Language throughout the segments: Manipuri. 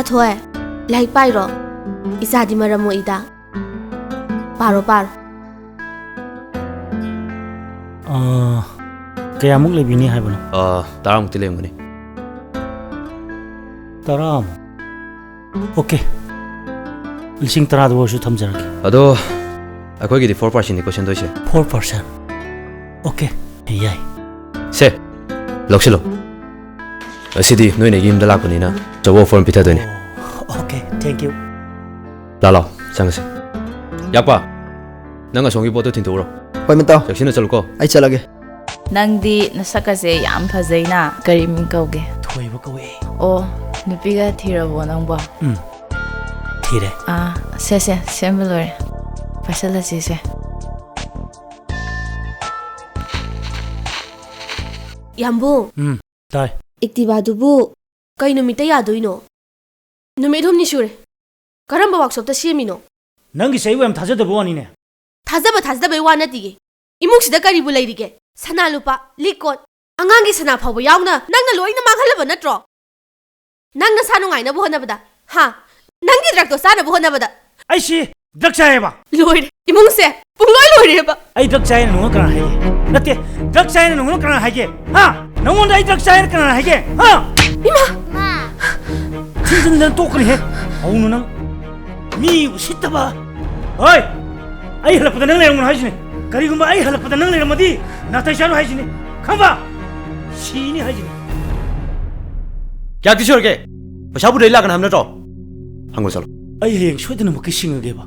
Isa thoe, like pairo. Isa di maramo ida. Paro. Kaya muk lebih ni hai bano. Taram tile ngani. Taram. Okay. Lising tarad wo shu thamjarage. Ado akhoi gi 4% ni question doise. 4%. Okay. Yai. Se. Loksilo. Asidi noi ne gim da lakuni na. Jawo form pitha doni. Okay, thank you. Lalo, sangse. Yakpa. Nanga songi boto tinturo. Hoi mentaw. Jaksina chaluko. Ai chalage. Nangdi nasakase yam phajaina kari min kauge. Thoi ba kawe. Oh, nupiga thirabo nangba. Thire. Se sembelore. Pasala se. Yambu. Tai. Iktiba dubu. Kai numita yadoino. Numidhum ni shure. Karamba workshop ta semino. Nangi seiwa am thaja dabo ani ne. Thazaba wa natige. Imuk sida kari bu leirige. Sana lupa, likot. Angangi sana phawba yauna. Nangna loina manghalaba natro. Nangna sanu ngaina bu honabada. Ha. Nangi drak to sana bu honabada. Ai si drak chai ba. Loire. Imung se. Pungloi loire ba. Ai drak chai na nunga kana hai. Natte drak chai na nunga kana hai ge. Ha. Nangonda ai drak chai kana hai ge. Ha. Ima. Chinjin dan tokni he. Aunu nang mi usittaba. Oi. Ai halapda nang leung hai sine. Karigumba ai halapda nang leramadi. Natai sharu hai sine. Khamba. Sini hai sine. Kya kishor ke? Pashabu reila kan hamna to. Hangul chalo. Ai heng soidana mo kising ge ba.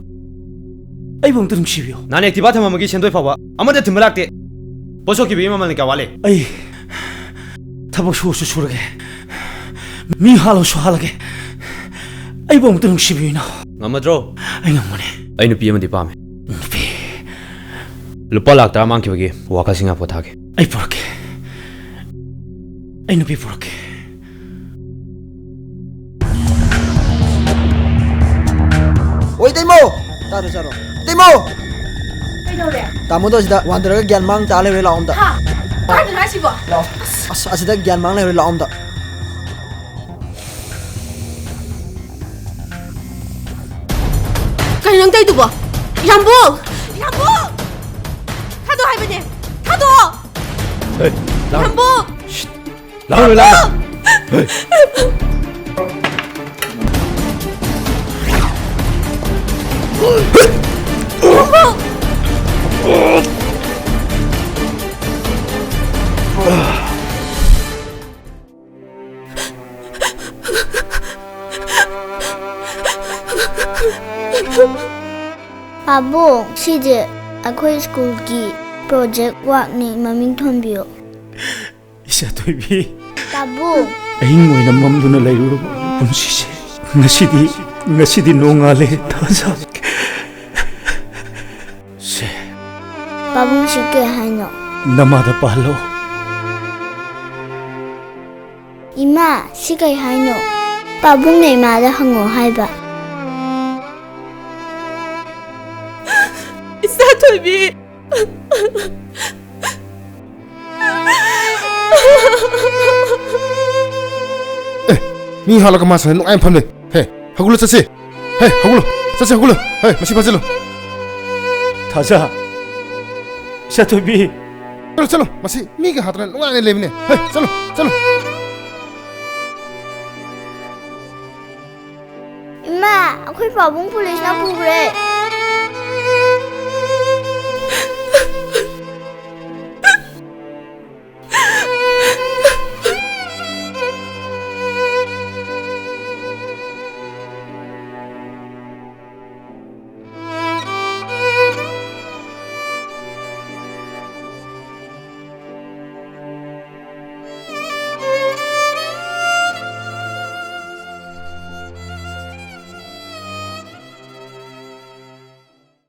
Ai bong tum sibyo. Nane activa thama magi sendoi phawa. Amade thimlakte. Boso ki bima malni ka wale. Ai tabak su surage. Mi halo su halage. Ai bong tum sibyo na. Ngamadro. Ai ngamane. Ai nupi amadi pame. Nupi. Lupa lak ta mangki bagi waka singa pothage. Ai porake. Ai nupi porake. Oi Temo. Taro charo. Temo. Kaidore. Tamo do sida wandra ga gyan mang chale we laom da. Ka na sibo. Asida gyan mang le laom da. Kai nang tai dubo. Yambu. Thado hai bane. Thado. Hey, Yambu. la. Hey. Abo, sije akhoi school ki project work ni maming thonbio. Isa toibi. Tabu. Ai ngoi na mamduna lairu punsi se. Ngasidi nongale thaja. Se. Babung sike haino. Namada palo. Ima sike haino. Babung nei ma da hango haiba. Isa toibi. Mi hala ka masa no aim phamle he hagulu chase he hagulu he masi bajelo Thaja. Isa toibi. chalo masi mi ke hatra no ane lebne he chalo Ima, akhoi babung police na pugre.